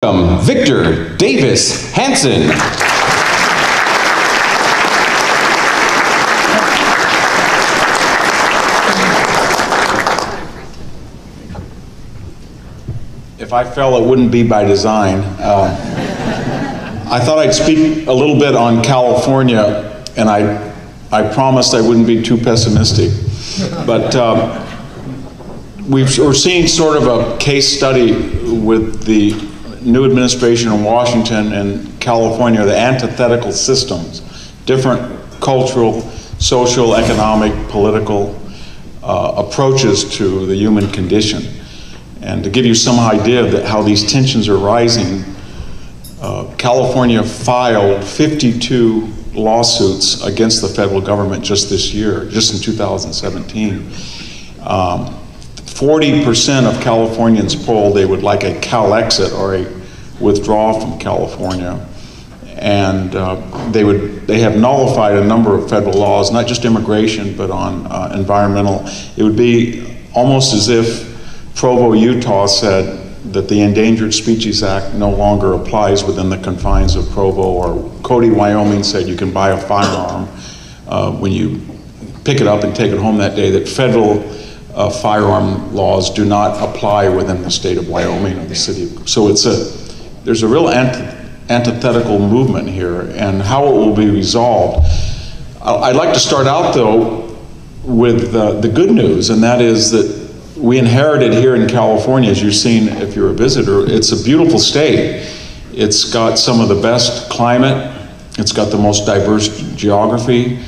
Victor Davis Hansen. If I fell, it wouldn't be by design. I thought I'd speak a little bit on California, and I promised I wouldn't be too pessimistic. But we're seeing sort of a case study with the new administration in Washington and California, the antithetical systems, different cultural, social, economic, political approaches to the human condition. And to give you some idea of how these tensions are rising, California filed 52 lawsuits against the federal government just this year, just in 2017. 40% of Californians polled they would like a CALEXIT, or a withdrawal from California. And they have nullified a number of federal laws, not just immigration, but on environmental. It would be almost as if Provo, Utah said that the Endangered Species Act no longer applies within the confines of Provo, or Cody, Wyoming said you can buy a firearm when you pick it up and take it home that day, that federal firearm laws do not apply within the state of Wyoming or the city of, so there's a real antithetical movement here, and how it will be resolved. I'd like to start out though with the good news, and that is that we inherited here in California, as you've seen if you're a visitor, it's a beautiful state. It's got some of the best climate, it's got the most diverse geography,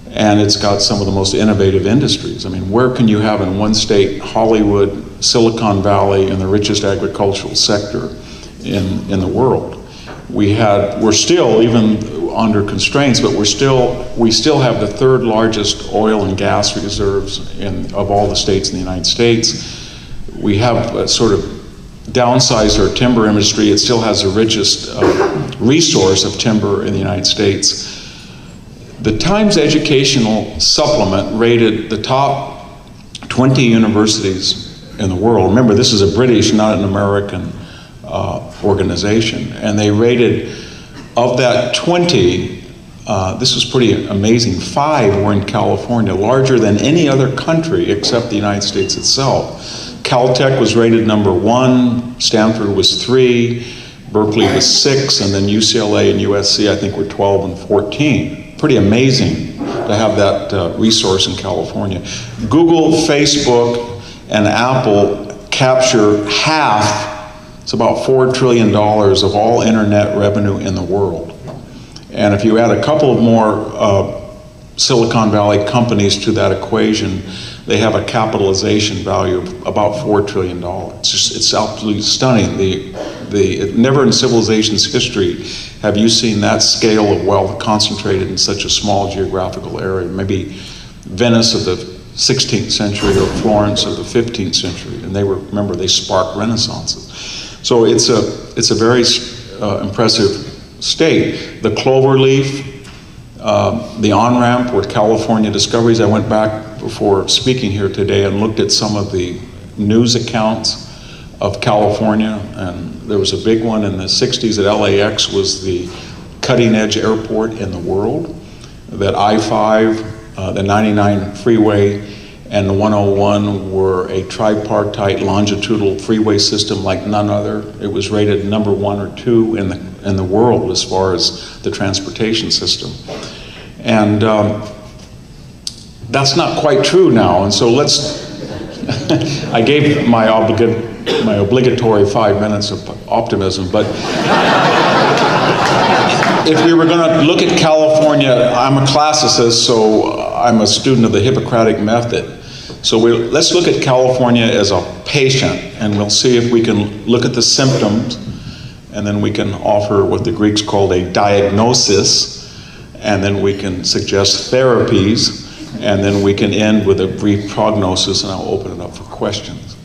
and it's got some of the most innovative industries. I mean, where can you have in one state Hollywood, Silicon Valley, and the richest agricultural sector in the world? We're still, even under constraints, but we still have the third largest oil and gas reserves of all the states in the United States. We have sort of downsized our timber industry. It still has the richest resource of timber in the United States. The Times Educational Supplement rated the top 20 universities in the world. Remember, this is a British, not an American organization, and they rated, of that 20, this was pretty amazing, 5 were in California, larger than any other country except the United States itself. Caltech was rated #1, Stanford was 3, Berkeley was 6, and then UCLA and USC I think were 12 and 14. Pretty amazing to have that resource in California. Google, Facebook, and Apple capture half, it's about $4 trillion of all internet revenue in the world. And if you add a couple of more Silicon Valley companies to that equation, they have a capitalization value of about $4 trillion. It's absolutely stunning. Never in civilization's history have you seen that scale of wealth concentrated in such a small geographical area. Maybe Venice of the 16th century or Florence of the 15th century, and remember, they sparked renaissances. So it's a very impressive state. The cloverleaf, the on-ramp with California Discoveries. I went back before speaking here today and looked at some of the news accounts of California, and there was a big one in the 60s that LAX was the cutting-edge airport in the world, that I-5, the 99 freeway, and the 101 were a tripartite longitudinal freeway system like none other. It was rated #1 or 2 in the world as far as the transportation system. And that's not quite true now, and so I gave my obligatory 5 minutes of optimism, but if we were gonna look at California, I'm a classicist, so I'm a student of the Hippocratic method. So let's look at California as a patient, and we'll see if we can look at the symptoms, and then we can offer what the Greeks called a diagnosis, and then we can suggest therapies, and then we can end with a brief prognosis, and I'll open it up for questions.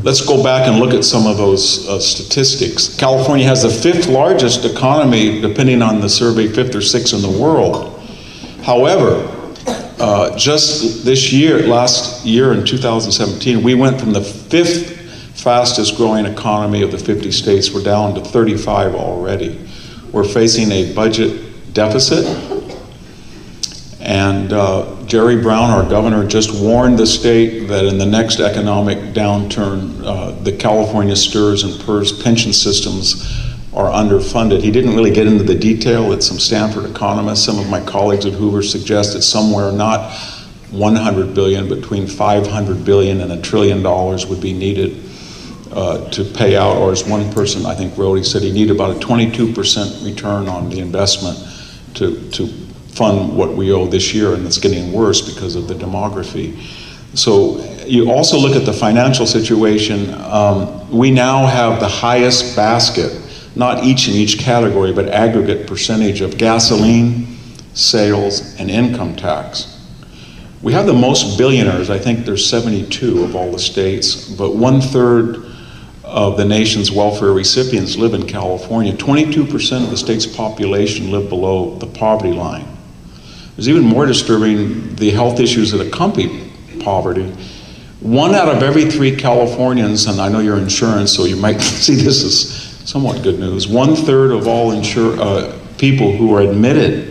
Let's go back and look at some of those statistics. California has the 5th largest economy, depending on the survey, 5th or 6th in the world. However, just last year in 2017, we went from the 5th fastest growing economy of the 50 states. We're down to 35 already. We're facing a budget deficit. And Jerry Brown, our governor, just warned the state that in the next economic downturn, the California STRS and PERS pension systems are underfunded. He didn't really get into the detail. It's some Stanford economists. Some of my colleagues at Hoover suggest that somewhere not 100 billion, between 500 billion and $1 trillion would be needed to pay out, or as one person I think wrote, he said he needed about a 22% return on the investment to fund what we owe this year, and it's getting worse because of the demography. So you also look at the financial situation. We now have the highest basket, not each in each category, but aggregate percentage of gasoline, sales, and income tax. We have the most billionaires. I think there's 72 of all the states, but 1/3 of the nation's welfare recipients live in California. 22% of the state's population live below the poverty line. There's even more disturbing, the health issues that accompany poverty. 1 out of every 3 Californians, and I know you're insurance, so you might see this as somewhat good news, 1/3 of all people who are admitted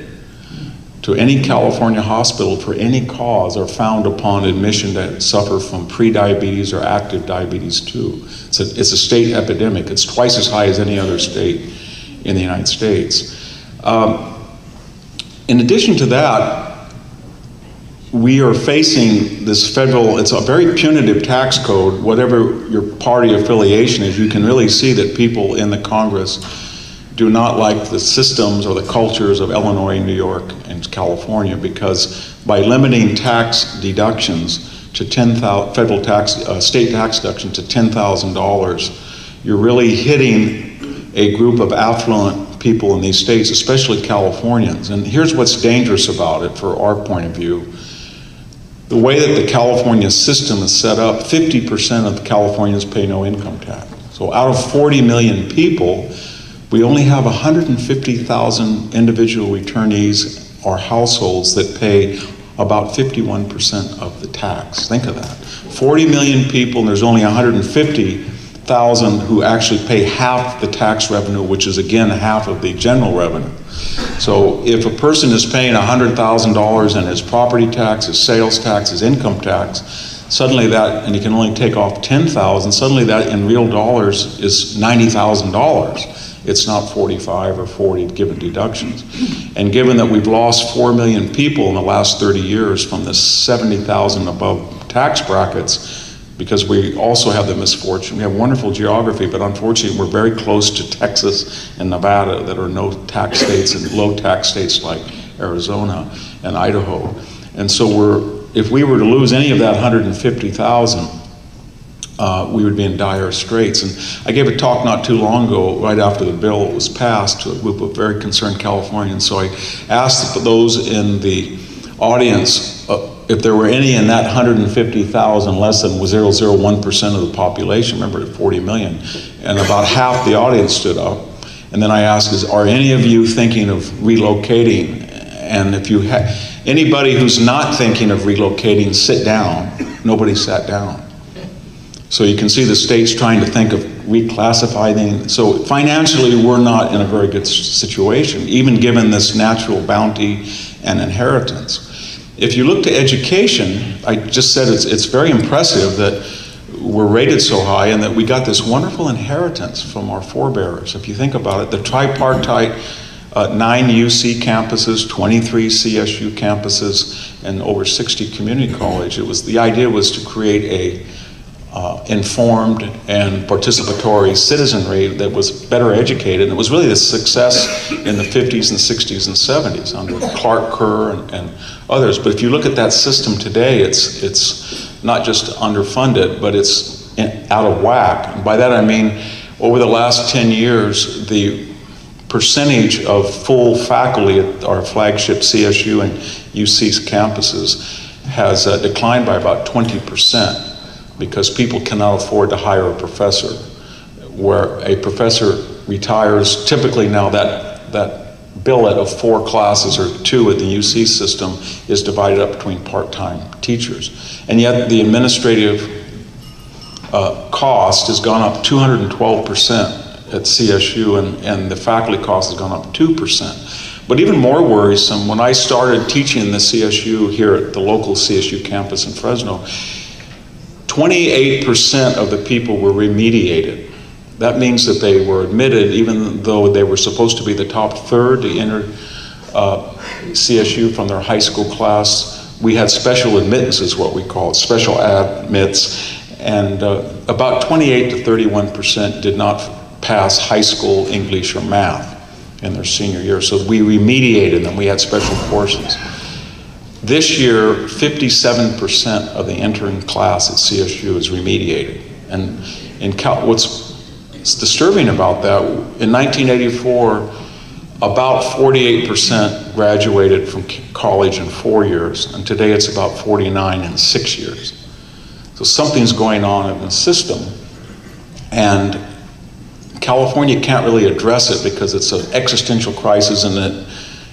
to any California hospital for any cause are found upon admission to suffer from prediabetes or active diabetes 2. It's a state epidemic. It's twice as high as any other state in the United States. In addition to that, we are facing this federal, it's a very punitive tax code. Whatever your party affiliation is, you can really see that people in the Congress do not like the systems or the cultures of Illinois, New York, and California, because by limiting tax deductions to federal tax, state tax deduction to $10,000, you're really hitting a group of affluent people in these states, especially Californians. And here's what's dangerous about it for our point of view. The way that the California system is set up, 50% of Californians pay no income tax. So out of 40 million people, we only have 150,000 individual returnees or households that pay about 51% of the tax. Think of that. 40 million people, and there's only 150,000 who actually pay half the tax revenue, which is again half of the general revenue. So if a person is paying $100,000 in his property tax, his sales tax, his income tax, suddenly that, and he can only take off $10,000, suddenly that in real dollars is $90,000. It's not 45 or 40 given deductions. And given that we've lost 4 million people in the last 30 years from the 70,000 above tax brackets, because we also have the misfortune, we have wonderful geography, but unfortunately we're very close to Texas and Nevada that are no tax states, and low tax states like Arizona and Idaho. And so if we were to lose any of that 150,000, we would be in dire straits. And I gave a talk not too long ago, right after the bill was passed, to a group of very concerned Californians. So I asked those in the audience if there were any in that 150,000, less than 0.001% of the population, remember at 40 million, and about half the audience stood up. And then I asked, are any of you thinking of relocating? And if you anybody who's not thinking of relocating, sit down. Nobody sat down. So you can see the state's trying to think of reclassifying. So financially, we're not in a very good situation, even given this natural bounty and inheritance. If you look to education, I just said it's very impressive that we're rated so high and that we got this wonderful inheritance from our forebears. If you think about it, the tripartite 9 UC campuses, 23 CSU campuses, and over 60 community colleges. The idea was to create a informed and participatory citizenry that was better educated. And it was really the success in the 50s and 60s and 70s under Clark Kerr and others. But if you look at that system today, it's not just underfunded, but it's out of whack. And by that I mean, over the last 10 years, the percentage of full faculty at our flagship CSU and UC's campuses has declined by about 20%. Because people cannot afford to hire a professor. Where a professor retires, typically now that billet of 4 classes or 2 at the UC system is divided up between part-time teachers. And yet the administrative cost has gone up 212% at CSU, and the faculty cost has gone up 2%. But even more worrisome, when I started teaching in the CSU here at the local CSU campus in Fresno, 28% of the people were remediated. That means that they were admitted even though they were supposed to be the top third to enter CSU from their high school class. We had special admittance is what we call it, special admits, and about 28 to 31% did not pass high school English or math in their senior year. So we remediated them, we had special courses. This year, 57% of the entering class at CSU is remediated. And what's disturbing about that, in 1984, about 48% graduated from college in 4 years, and today it's about 49 in 6 years. So something's going on in the system, and California can't really address it because it's an existential crisis and it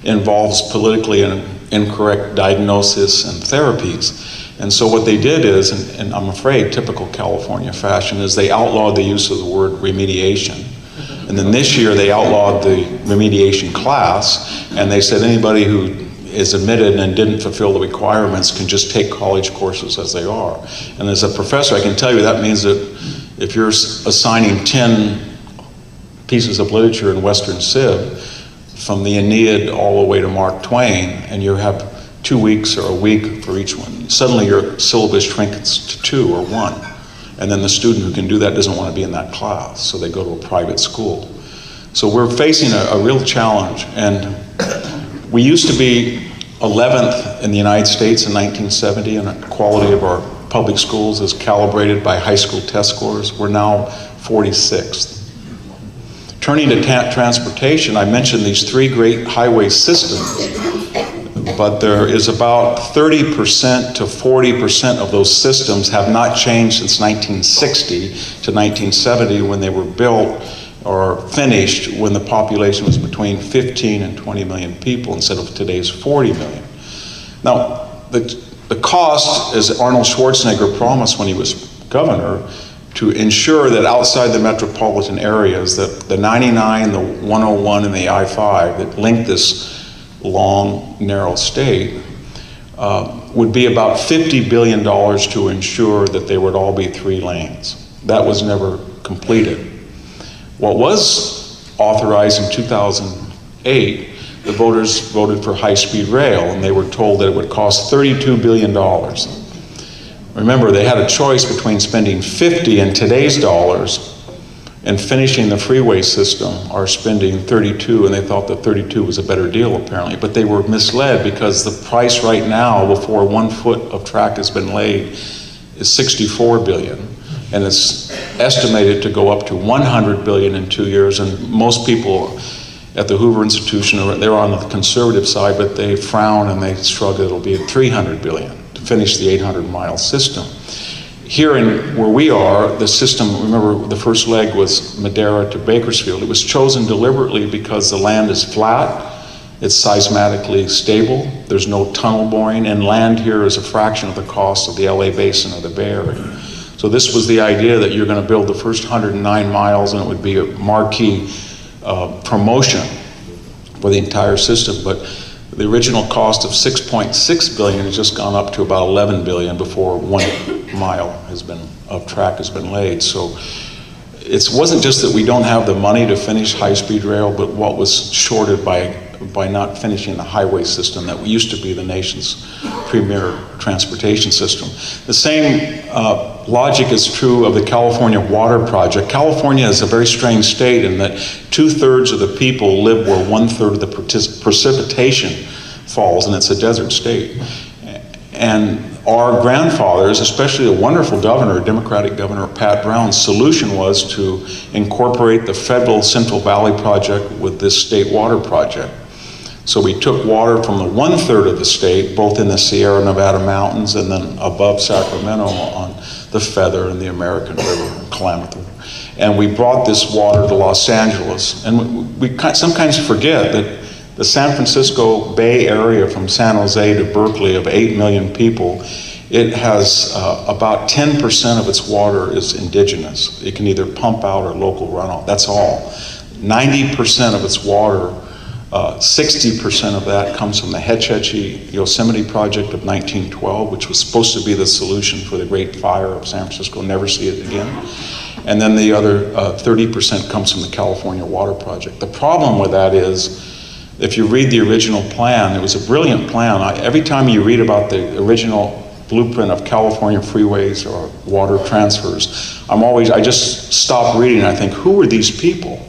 involves politically incorrect diagnosis and therapies. And so what they did is, and I'm afraid typical California fashion, is they outlawed the use of the word remediation. And then this year they outlawed the remediation class, and they said anybody who is admitted and didn't fulfill the requirements can just take college courses as they are. And as a professor, I can tell you that means that if you're assigning 10 pieces of literature in Western Civ, from the Aeneid all the way to Mark Twain, and you have 2 weeks or a week for each one, suddenly your syllabus shrinks to 2 or 1. And then the student who can do that doesn't want to be in that class, so they go to a private school. So we're facing a real challenge, and we used to be 11th in the United States in 1970 in the quality of our public schools as calibrated by high school test scores. We're now 46th. Turning to transportation, I mentioned these 3 great highway systems, but there is about 30% to 40% of those systems have not changed since 1960 to 1970 when they were built or finished, when the population was between 15 and 20 million people instead of today's 40 million. Now, the cost, as Arnold Schwarzenegger promised when he was governor, to ensure that outside the metropolitan areas, that the 99, the 101, and the I-5 that link this long, narrow state would be about $50 billion to ensure that they would all be 3 lanes. That was never completed. What was authorized in 2008, the voters voted for high-speed rail, and they were told that it would cost $32 billion. Remember, they had a choice between spending 50 in today's dollars and finishing the freeway system, or spending 32, and they thought that 32 was a better deal apparently. But they were misled because the price right now before 1 foot of track has been laid is $64 billion. And it's estimated to go up to $100 billion in 2 years. And most people at the Hoover Institution, they're on the conservative side, but they frown and they shrug it'll be at $300 billion to finish the 800-mile system. Here where we are, the system, remember the first leg was Madera to Bakersfield. It was chosen deliberately because the land is flat, it's seismically stable, there's no tunnel boring, and land here is a fraction of the cost of the LA Basin or the Bay Area. So this was the idea that you're going to build the first 109 miles and it would be a marquee promotion for the entire system. But the original cost of $6.6 billion has just gone up to about $11 billion before 1 mile of track has been laid. So it wasn't just that we don't have the money to finish high-speed rail, but what was shorted by not finishing the highway system that used to be the nation's premier transportation system. The same logic is true of the California Water Project. California is a very strange state in that 2/3 of the people live where 1/3 of the precipitation falls, and it's a desert state. And our grandfathers, especially a wonderful governor, Democratic Governor Pat Brown's solution was to incorporate the federal Central Valley Project with this state water project. So we took water from the 1/3 of the state, both in the Sierra Nevada mountains and then above Sacramento on the Feather and the American River, Klamath River. And we brought this water to Los Angeles. And we sometimes forget that the San Francisco Bay Area from San Jose to Berkeley of 8 million people It has about 10% of its water is indigenous. It can either pump out or local runoff, that's all. 90% of its water, 60% of that comes from the Hetch Hetchy Yosemite project of 1912, which was supposed to be the solution for the Great Fire of San Francisco, never see it again. And then the other 30% comes from the California Water Project. The problem with that is, if you read the original plan, it was a brilliant plan. Every time you read about the original blueprint of California freeways or water transfers, I just stop reading and I think, who were these people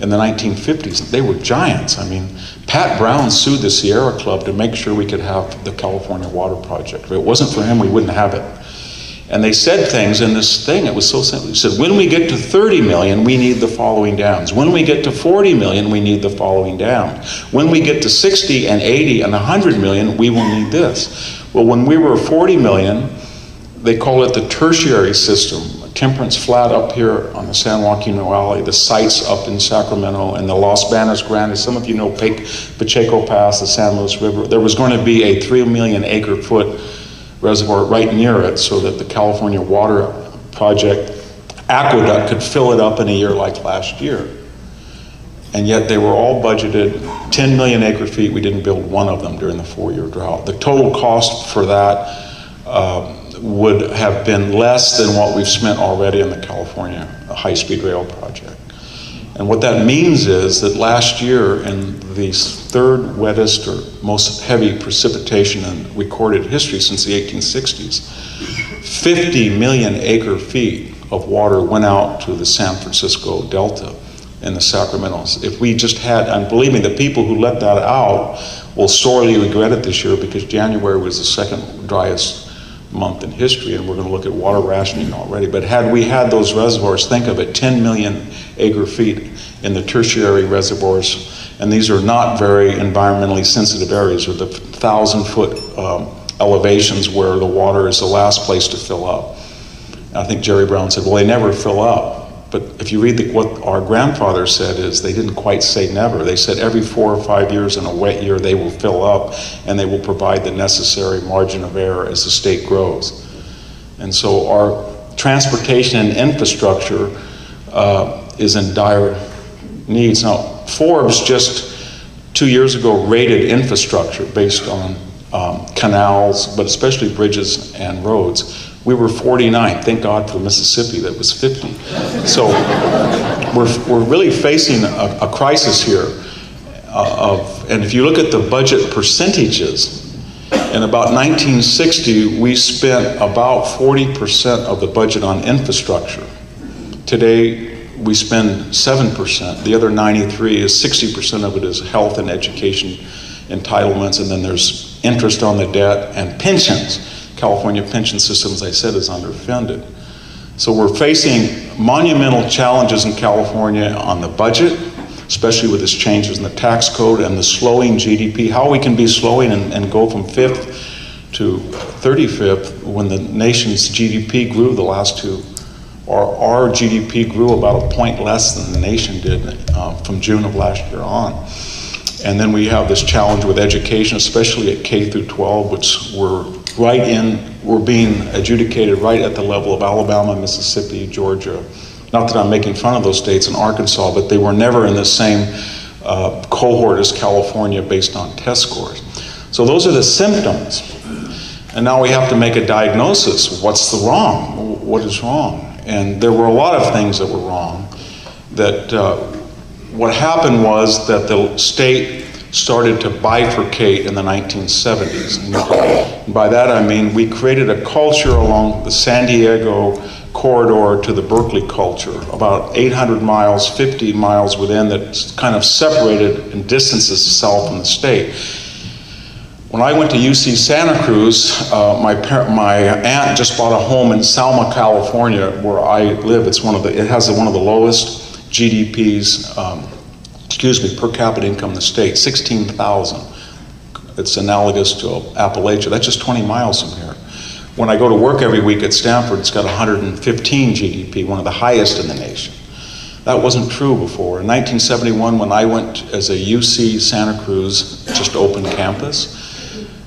in the 1950s? They were giants. I mean, Pat Brown sued the Sierra Club to make sure we could have the California Water Project. If it wasn't for him, we wouldn't have it. And they said things in this thing, it was so simple. He said, when we get to 30 million, we need the following dams. When we get to 40 million, we need the following dams. When we get to 60 and 80 and 100 million, we will need this. Well, when we were 40 million, they call it the tertiary system. Temperance Flat up here on the San Joaquin Valley, the sites up in Sacramento, and the Los Banos Grandes. Some of you know Pacheco Pass, the San Luis River. There was going to be a 3 million acre foot reservoir right near it so that the California Water Project aqueduct could fill it up in a year like last year. And yet they were all budgeted 10 million acre feet. We didn't build one of them during the 4-year drought. The total cost for that would have been less than what we've spent already on the California high-speed rail project. And what that means is that last year, in the third wettest or most heavy precipitation in recorded history since the 1860s, 50 million acre feet of water went out to the San Francisco Delta and the Sacramentos. If we just had, and believe me, the people who let that out will sorely regret it this year, because January was the second driest month in history, and we're going to look at water rationing already. But had we had those reservoirs, think of it, 10 million acre feet in the tertiary reservoirs, and these are not very environmentally sensitive areas, or the 1,000-foot elevations where the water is the last place to fill up. And I think Jerry Brown said, well, they never fill up. But if you read what our grandfather said, is they didn't quite say never. They said every 4 or 5 years in a wet year, they will fill up and they will provide the necessary margin of error as the state grows. And so our transportation and infrastructure is in dire needs. Now, Forbes just 2 years ago rated infrastructure based on canals, but especially bridges and roads. We were 49. Thank God for Mississippi that was 50. So we're really facing a crisis here. And if you look at the budget percentages, in about 1960, we spent about 40% of the budget on infrastructure. Today, we spend 7%. The other 93 is 60% of it is health and education entitlements, and then there's interest on the debt and pensions. California pension system, as I said, is underfunded. So we're facing monumental challenges in California on the budget, especially with these changes in the tax code and the slowing GDP. How we can be slowing and go from 5th to 35th when the nation's GDP grew the last two, or our GDP grew about a point less than the nation did from June of last year on. And then we have this challenge with education, especially at K through 12, which we're being adjudicated right at the level of Alabama, Mississippi, Georgia. Not that I'm making fun of those states, and Arkansas, but they were never in the same cohort as California based on test scores. So those are the symptoms. And now we have to make a diagnosis. What's the wrong? What is wrong? And there were a lot of things that were wrong. What happened was that the state started to bifurcate in the 1970s. And by that I mean we created a culture along the San Diego corridor to the Berkeley culture, about 800 miles, 50 miles within, that kind of separated and distances itself from the state. When I went to UC Santa Cruz, my aunt just bought a home in Salma, California, where I live. It has one of the lowest GDPs, per capita income in the state, 16,000. It's analogous to Appalachia. That's just 20 miles from here. When I go to work every week at Stanford, it's got 115 GDP, one of the highest in the nation. That wasn't true before. In 1971, when I went as a UC Santa Cruz, just open campus,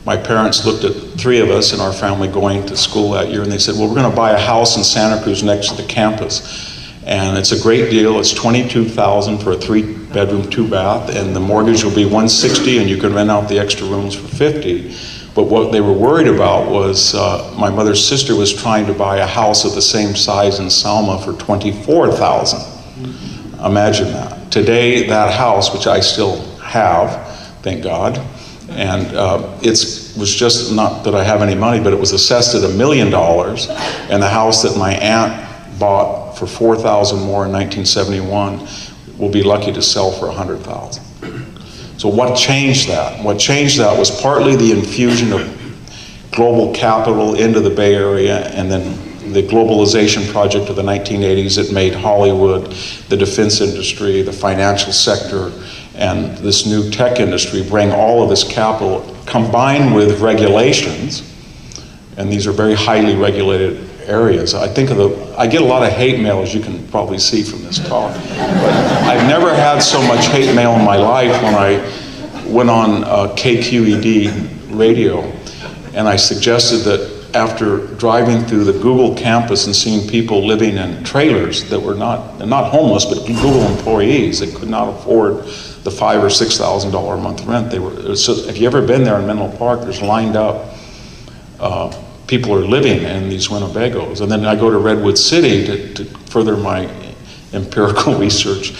my parents looked at 3 of us in our family going to school that year, and they said, well, we're going to buy a house in Santa Cruz next to the campus. And it's a great deal. It's $22,000 for a 3-bedroom, 2-bath, and the mortgage will be $160, and you can rent out the extra rooms for $50. But what they were worried about was my mother's sister was trying to buy a house of the same size in Selma for $24,000. Imagine that. Today, that house, which I still have, thank God, and it was just not that I have any money, but it was assessed at $1 million, and the house that my aunt bought for $4,000 more in 1971 will be lucky to sell for $100,000. So what changed that? What changed that was partly the infusion of global capital into the Bay Area, and then the globalization project of the 1980s that made Hollywood, the defense industry, the financial sector, and this new tech industry bring all of this capital combined with regulations, and these are very highly regulated areas. I get a lot of hate mail, as you can probably see from this talk, but I've never had so much hate mail in my life when I went on KQED radio, and I suggested that after driving through the Google campus and seeing people living in trailers that were not homeless, but Google employees that could not afford the $5,000 or $6,000 a month rent. So if you've ever been there in Menlo Park, there's lined up, people are living in these Winnebagos. And then I go to Redwood City to further my empirical research,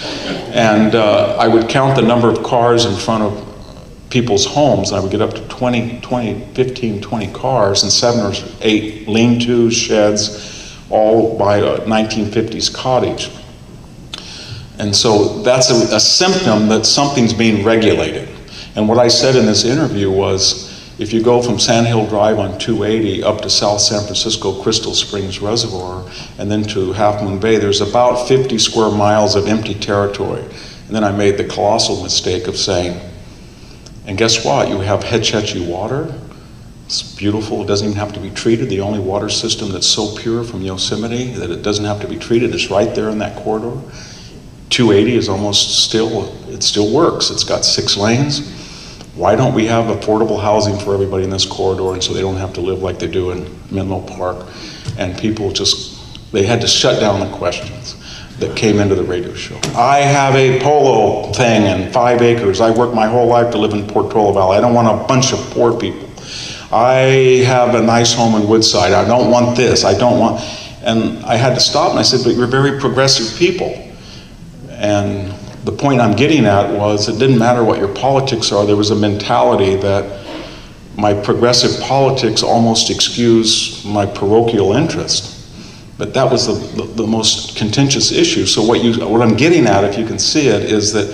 and I would count the number of cars in front of people's homes, and I would get up to 15, 20 cars, and 7 or 8 lean-tos, sheds, all by a 1950s cottage. And so that's a symptom that something's being regulated. And what I said in this interview was, if you go from Sand Hill Drive on 280 up to South San Francisco Crystal Springs Reservoir, and then to Half Moon Bay, there's about 50 square miles of empty territory. And then I made the colossal mistake of saying, and guess what? You have Hetch Hetchy water. It's beautiful. It doesn't even have to be treated. The only water system that's so pure from Yosemite that it doesn't have to be treated is right there in that corridor. 280 is it still works. It's got 6 lanes. Why don't we have affordable housing for everybody in this corridor, and so they don't have to live like they do in Menlo Park? And people they had to shut down the questions that came into the radio show. I have a polo thing and 5 acres. I worked my whole life to live in Portola Valley. I don't want a bunch of poor people. I have a nice home in Woodside. I don't want this. And I had to stop, and I said, but you're very progressive people. And the point I'm getting at was, it didn't matter what your politics are. There was a mentality that my progressive politics almost excused my parochial interest. But that was the most contentious issue. So what I'm getting at, if you can see it, is that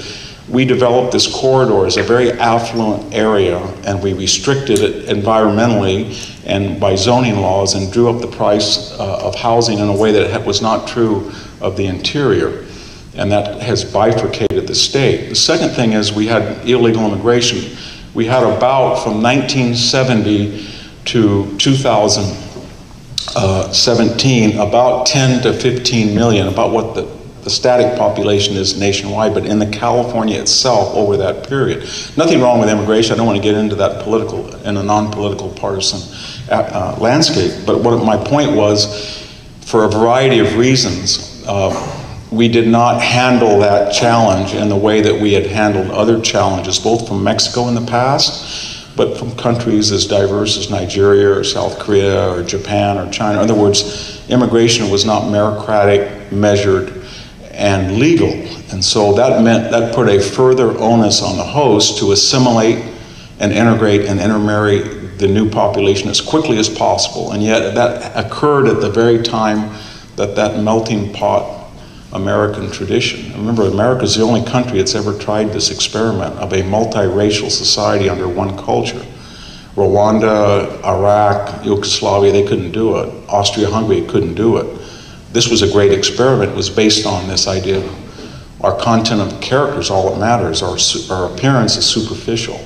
we developed this corridor as a very affluent area, and we restricted it environmentally and by zoning laws, and drew up the price of housing in a way that was not true of the interior. And that has bifurcated the state. The second thing is we had illegal immigration. We had about, from 1970 to 2017, about 10 to 15 million, about what the static population is nationwide, but in the California itself over that period. Nothing wrong with immigration. I don't want to get into that in a non-political partisan landscape. But my point was, for a variety of reasons, we did not handle that challenge in the way that we had handled other challenges, both from Mexico in the past, but from countries as diverse as Nigeria or South Korea or Japan or China. In other words, immigration was not meritocratic, measured, and legal. And so that put a further onus on the host to assimilate and integrate and intermarry the new population as quickly as possible. And yet that occurred at the very time that melting pot American tradition. Remember, America is the only country that's ever tried this experiment of a multiracial society under one culture. Rwanda, Iraq, Yugoslavia, they couldn't do it. Austria-Hungary couldn't do it. This was a great experiment. It was based on this idea of our content of character is all that matters. Our appearance is superficial.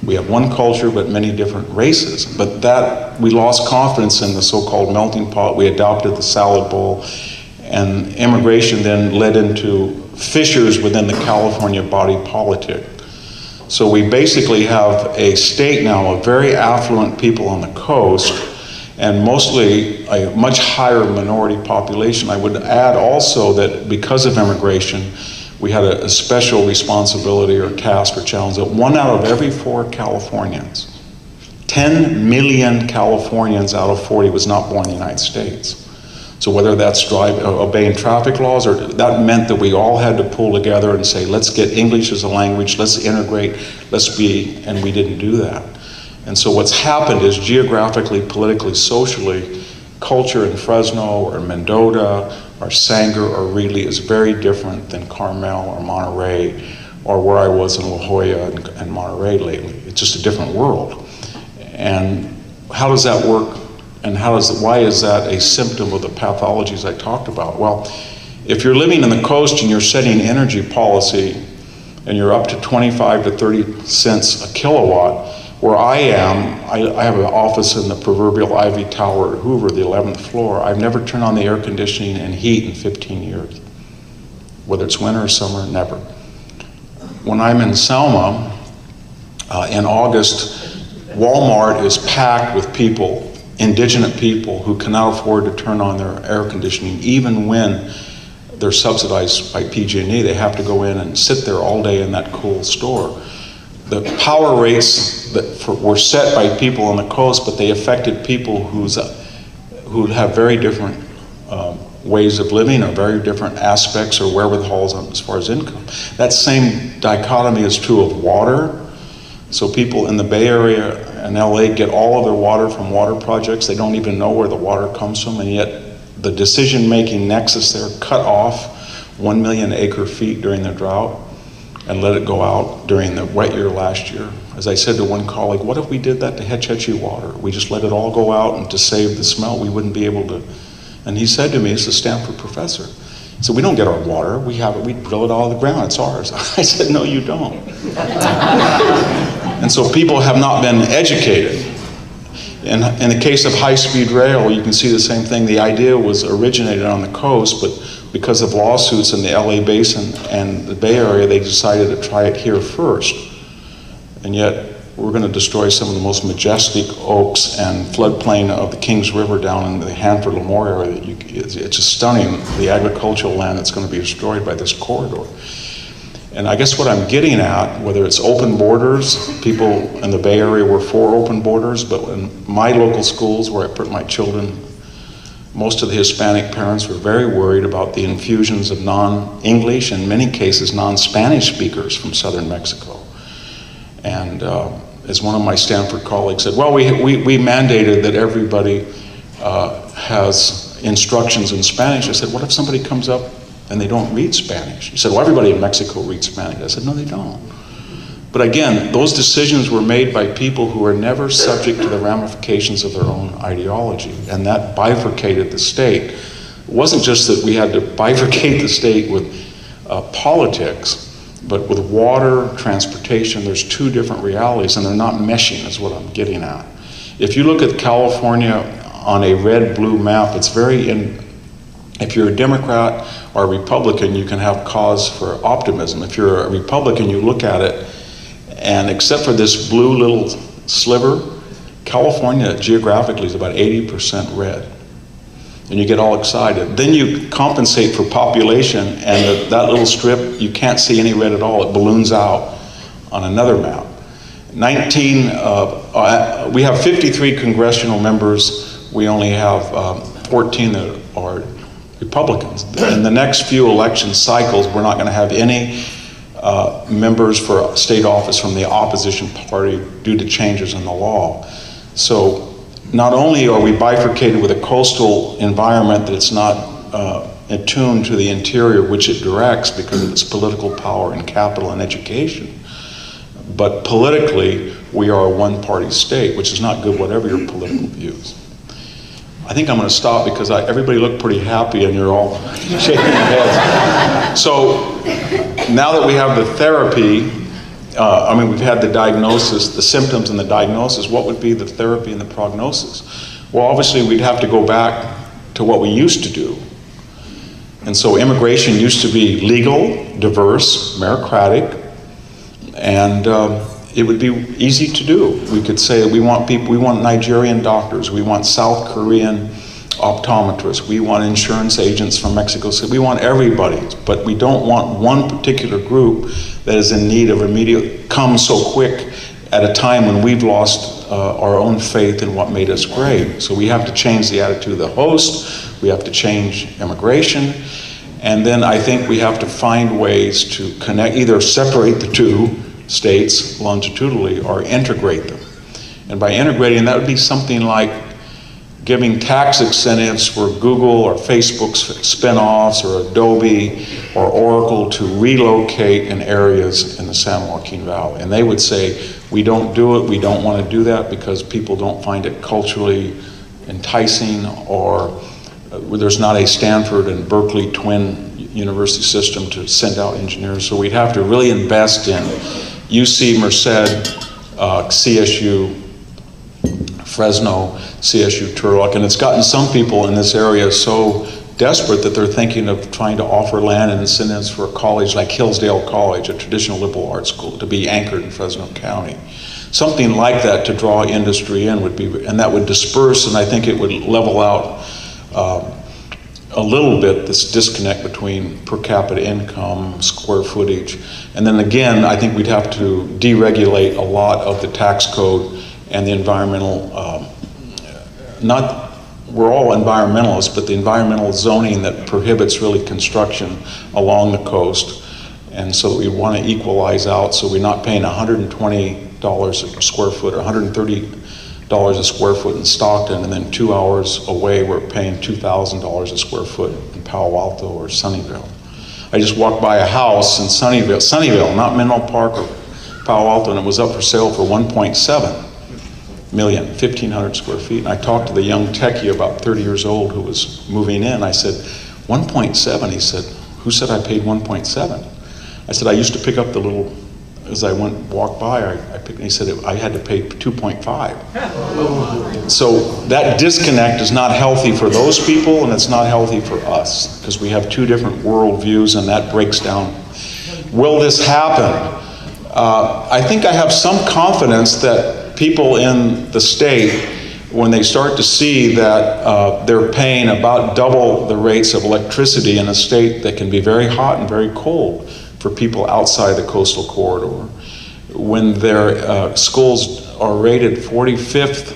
We have one culture but many different races. But we lost confidence in the so-called melting pot. We adopted the salad bowl. And immigration then led into fissures within the California body politic. So we basically have a state now of very affluent people on the coast, and mostly a much higher minority population. I would add also that because of immigration, we had a special responsibility or task or challenge that 1 out of every 4 Californians, 10 million Californians out of 40 was not born in the United States. So whether that's obeying traffic laws, or that meant that we all had to pull together and say, let's get English as a language, let's integrate, and we didn't do that. And so what's happened is geographically, politically, socially, culture in Fresno or Mendota or Sanger or Reedley is very different than Carmel or Monterey or where I was in La Jolla and Monterey lately. It's just a different world. And how does that work? And why is that a symptom of the pathologies I talked about? Well, if you're living in the coast and you're setting energy policy and you're up to 25 to 30 cents a kilowatt, where I am, I have an office in the proverbial Ivy Tower at Hoover, the 11th floor. I've never turned on the air conditioning and heat in 15 years. Whether it's winter or summer, never. When I'm in Selma, in August, Walmart is packed with people, indigenous people who cannot afford to turn on their air conditioning even when they're subsidized by PG&E. They have to go in and sit there all day in that cool store. The power rates that were set by people on the coast, but they affected people who have very different ways of living or very different aspects or wherewithals as far as income. That same dichotomy is true of water. So people in the Bay Area and LA get all of their water from water projects. They don't even know where the water comes from, and yet the decision-making nexus there cut off 1 million acre feet during the drought and let it go out during the wet year last year. As I said to one colleague, what if we did that to Hetch Hetchy water? We just let it all go out, and to save the smell, we wouldn't be able to. And he said to me, he's a Stanford professor, he said, we don't get our water, we drill it out of the ground, it's ours. I said, no, you don't. And so people have not been educated. In the case of high-speed rail, you can see the same thing. The idea was originated on the coast, but because of lawsuits in the LA Basin and the Bay Area, they decided to try it here first. And yet, we're going to destroy some of the most majestic oaks and floodplain of the Kings River down in the Hanford-Lemoore area. It's just stunning, the agricultural land that's going to be destroyed by this corridor. And I guess what I'm getting at, whether it's open borders, people in the Bay Area were for open borders, but in my local schools where I put my children, most of the Hispanic parents were very worried about the infusions of non-English, in many cases non-Spanish speakers from southern Mexico. And as one of my Stanford colleagues said, well, we mandated that everybody has instructions in Spanish. I said, what if somebody comes up and they don't read Spanish? He said, well, everybody in Mexico reads Spanish. I said, no, they don't. But again, those decisions were made by people who were never subject to the ramifications of their own ideology, and that bifurcated the state. It wasn't just that we had to bifurcate the state with politics, but with water, transportation, there's two different realities, and they're not meshing is what I'm getting at. If you look at California on a red-blue map, it's if you're a Democrat or a Republican, you can have cause for optimism. If you're a Republican, you look at it, and except for this blue little sliver, California geographically is about 80% red. And you get all excited. Then you compensate for population, and that little strip, you can't see any red at all. It balloons out on another map. We have 53 congressional members. We only have 14 that are Republicans. In the next few election cycles, we're not going to have any members for state office from the opposition party due to changes in the law. So not only are we bifurcated with a coastal environment that's not attuned to the interior, which it directs because of its political power and capital and education, but politically we are a one-party state, which is not good whatever your political views. I think I'm going to stop because everybody looked pretty happy and you're all shaking your heads. So now that we have the therapy, we've had the diagnosis, the symptoms and the diagnosis, what would be the therapy and the prognosis? Well, obviously we'd have to go back to what we used to do. And so immigration used to be legal, diverse, meritocratic, And it would be easy to do. We could say we want people, we want Nigerian doctors, we want South Korean optometrists, we want insurance agents from Mexico City, we want everybody, but we don't want one particular group that is in need of immediate, come so quick at a time when we've lost our own faith in what made us great. So we have to change the attitude of the host, we have to change immigration, and then I think we have to find ways to connect, either separate the two states longitudinally or integrate them. And by integrating, that would be something like giving tax incentives for Google or Facebook's spin-offs or Adobe or Oracle to relocate in areas in the San Joaquin Valley. And they would say, we don't do it, we don't want to do that because people don't find it culturally enticing, or there's not a Stanford and Berkeley twin university system to send out engineers. So we'd have to really invest in UC Merced, CSU, Fresno, CSU, Turlock, and it's gotten some people in this area so desperate that they're thinking of trying to offer land and incentives for a college like Hillsdale College, a traditional liberal arts school, to be anchored in Fresno County. Something like that to draw industry in would be, and that would disperse, and I think it would level out a little bit this disconnect between per capita income, square footage, and then again, I think we'd have to deregulate a lot of the tax code and the environmental, we're all environmentalists, but the environmental zoning that prohibits really construction along the coast. And so we want to equalize out so we're not paying $120 a square foot or $130 a square foot in Stockton, and then 2 hours away we're paying $2,000 a square foot in Palo Alto or Sunnyvale. I just walked by a house in Sunnyvale, not Menlo Park or Palo Alto, and it was up for sale for 1.7 million, 1,500 square feet. And I talked to the young techie, about 30 years old, who was moving in. I said, 1.7? He said, who said I paid 1.7? I said, I used to pick up the little, as I walked by, I picked, and he said, I had to pay 2.5. So that disconnect is not healthy for those people, and it's not healthy for us, because we have two different worldviews, and that breaks down. Will this happen? I think I have some confidence that people in the state, when they start to see that they're paying about double the rates of electricity in a state that can be very hot and very cold for people outside the coastal corridor, when their schools are rated 45th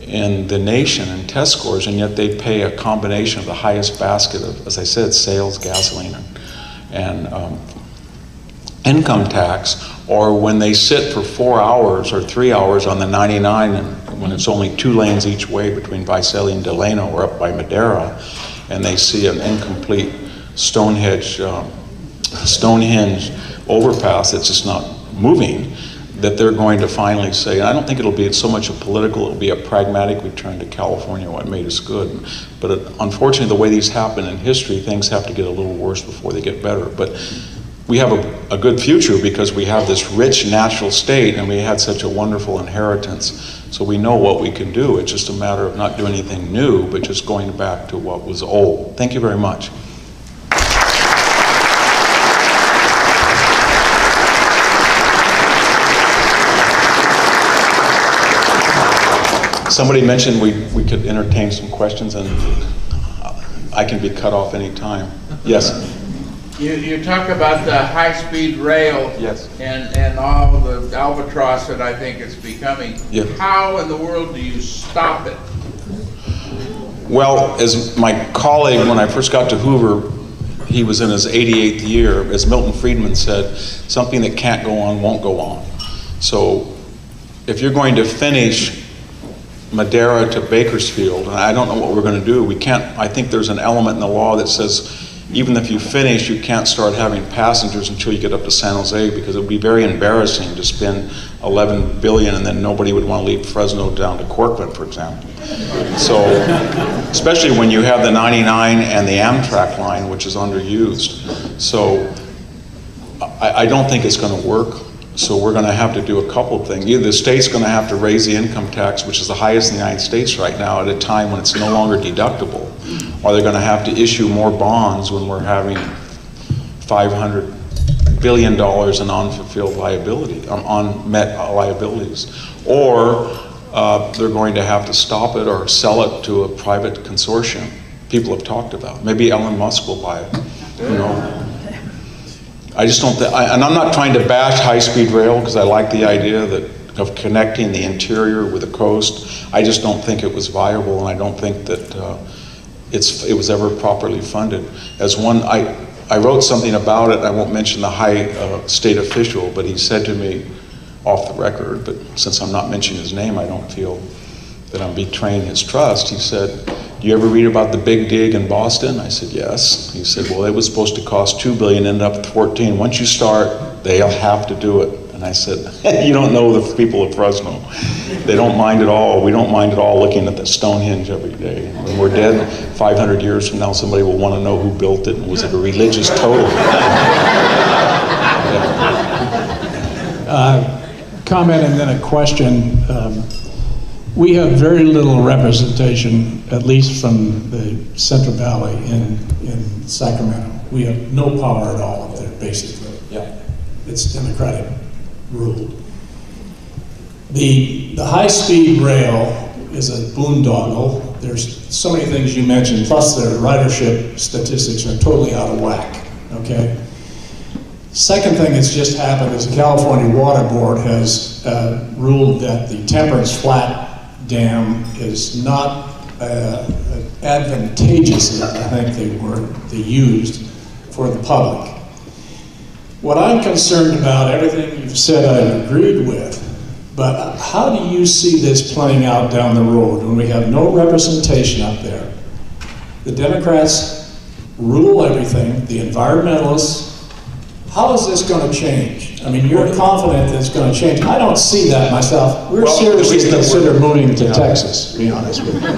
in the nation in test scores, and yet they pay a combination of the highest basket of, as I said, sales, gasoline, and income tax, or when they sit for 4 hours or 3 hours on the 99, and when it's only 2 lanes each way between Visalia and Delano or up by Madera, and they see an incomplete Stonehenge overpass that's just not moving, that they're going to finally say, and I don't think it'll be so much a political, it'll be a pragmatic return to California, what made us good. But unfortunately, the way these happen in history, things have to get a little worse before they get better. But we have a good future because we have this rich natural state, and we had such a wonderful inheritance. So we know what we can do. It's just a matter of not doing anything new, but just going back to what was old. Thank you very much. Somebody mentioned we could entertain some questions, and I can be cut off any time. Yes? You talk about the high-speed rail, yes, and all the albatross that I think it's becoming. Yes. How in the world do you stop it? Well, as my colleague, when I first got to Hoover, he was in his 88th year, as Milton Friedman said, something that can't go on won't go on. So if you're going to finish Madera to Bakersfield, and I don't know what we're going to do, we can't, I think there's an element in the law that says even if you finish, you can't start having passengers until you get up to San Jose, because it would be very embarrassing to spend $11 billion and then nobody would want to leave Fresno down to Corcoran, for example. So, especially when you have the 99 and the Amtrak line, which is underused. So, I don't think it's going to work. So we're going to have to do a couple of things. Either the state's going to have to raise the income tax, which is the highest in the United States right now, at a time when it's no longer deductible, or they're going to have to issue more bonds when we're having $500 billion in unfulfilled liability, unmet liabilities. Or they're going to have to stop it or sell it to a private consortium. People have talked about. Maybe Elon Musk will buy it. You know. I just don't think, and I'm not trying to bash high-speed rail because I like the idea of connecting the interior with the coast. I just don't think it was viable, and I don't think that it was ever properly funded. As one, I wrote something about it. I won't mention the high state official, but he said to me off the record, but since I'm not mentioning his name, I don't feel that I'm betraying his trust. He said, "Do you ever read about the big dig in Boston?" I said, "Yes." He said, "Well, it was supposed to cost $2 billion, ended up at 14. Once you start, they'll have to do it." And I said, "You don't know the people of Fresno. They don't mind at all. We don't mind at all looking at the Stonehenge every day. When we're dead 500 years from now, somebody will want to know who built it and was it a religious totem." Comment and then a question. We have very little representation, at least from the Central Valley in Sacramento. We have no power at all up there, basically. Yeah. It's Democratic ruled. The high-speed rail is a boondoggle. There's so many things you mentioned, plus their ridership statistics are totally out of whack, okay? Second thing that's just happened is the California Water Board has ruled that the Temperance Flat Dam is not advantageous, I think they used, for the public. What I'm concerned about, everything you've said I've agreed with, but how do you see this playing out down the road when we have no representation up there? The Democrats rule everything, the environmentalists. How is this going to change? I mean, you're confident that it's going to change. I don't see that myself. We're seriously consider moving to Texas, to be honest with you.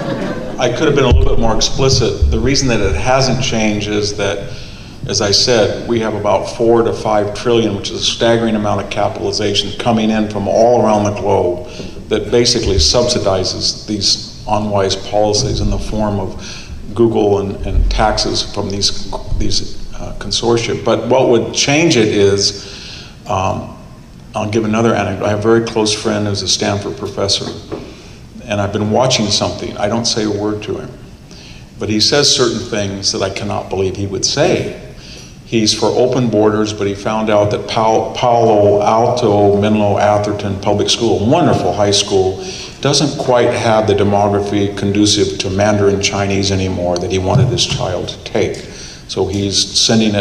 I could have been a little bit more explicit. The reason that it hasn't changed is that, as I said, we have about 4 to 5 trillion, which is a staggering amount of capitalization coming in from all around the globe that basically subsidizes these unwise policies in the form of Google and taxes from these consortia. But what would change it is, I'll give another anecdote. I have a very close friend who's a Stanford professor, and I've been watching something. I don't say a word to him, but he says certain things that I cannot believe he would say. He's for open borders, but he found out that Palo Alto Menlo Atherton Public School, a wonderful high school, doesn't quite have the demography conducive to Mandarin Chinese anymore that he wanted his child to take. So he's sending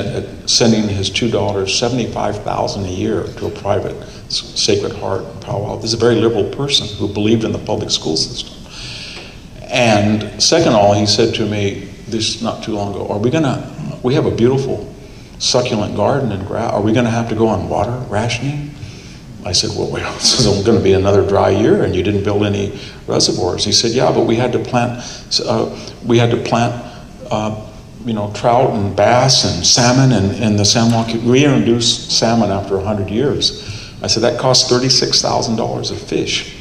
his 2 daughters $75,000 a year to a private Sacred Heart in Palo Alto. This is a very liberal person who believed in the public school system. And second of all, he said to me, this not too long ago, we have a beautiful succulent garden and grass. Are we going to have to go on water rationing? I said, well, this is going to be another dry year, and you didn't build any reservoirs. He said, yeah, but we had to plant trout and bass and salmon and the San Joaquin. We introduced salmon after 100 years. I said, that cost $36,000 a fish,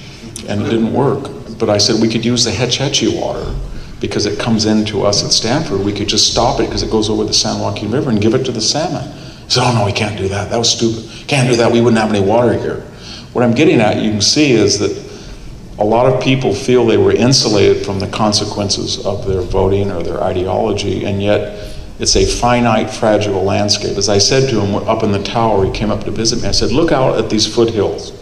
and it didn't work. But I said, we could use the Hetch Hetchy water because it comes into us at Stanford. We could just stop it because it goes over the San Joaquin River and give it to the salmon. He said, oh no, we can't do that. That was stupid. Can't do that. We wouldn't have any water here. What I'm getting at, you can see, is that a lot of people feel they were insulated from the consequences of their voting or their ideology, and yet it's a finite, fragile landscape. As I said to him up in the tower, he came up to visit me, I said, look out at these foothills.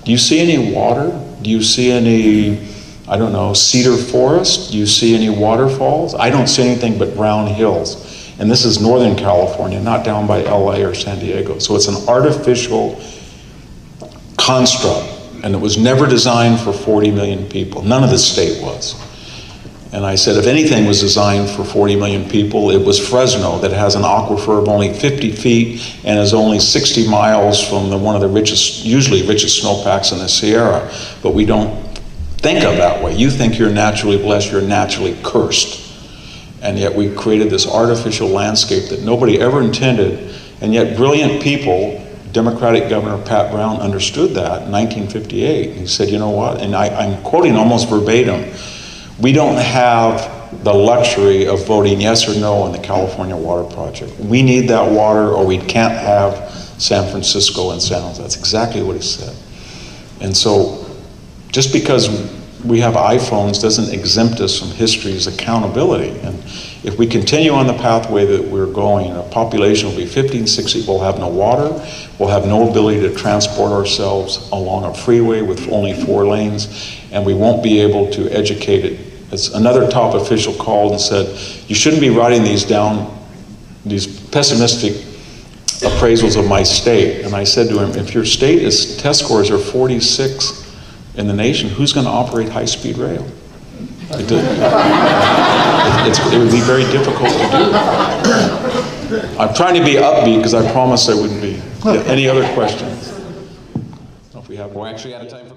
Do you see any water? Do you see any, I don't know, cedar forest? Do you see any waterfalls? I don't see anything but brown hills. And this is Northern California, not down by LA or San Diego. So it's an artificial construct. And it was never designed for 40 million people. None of the state was. And I said, if anything was designed for 40 million people, it was Fresno, that has an aquifer of only 50 feet and is only 60 miles from one of the richest, usually richest snowpacks in the Sierra. But we don't think of that way. You think you're naturally blessed, you're naturally cursed. And yet we created this artificial landscape that nobody ever intended, and yet brilliant people, Democratic Governor Pat Brown understood that in 1958. He said, you know what, and I'm quoting almost verbatim, we don't have the luxury of voting yes or no on the California Water Project. We need that water or we can't have San Francisco and San Jose. That's exactly what he said. And so just because we have iPhones doesn't exempt us from history's accountability. And if we continue on the pathway that we're going, our population will be 50 and 60, we'll have no water, we'll have no ability to transport ourselves along a freeway with only 4 lanes, and we won't be able to educate it. As another top official called and said, you shouldn't be writing these down, these pessimistic appraisals of my state. And I said to him, if your state is, test scores are 46 in the nation, who's going to operate high-speed rail? It would be very difficult to do. I'm trying to be upbeat because I promised I wouldn't be. Any other questions? If we have, we're actually out of time.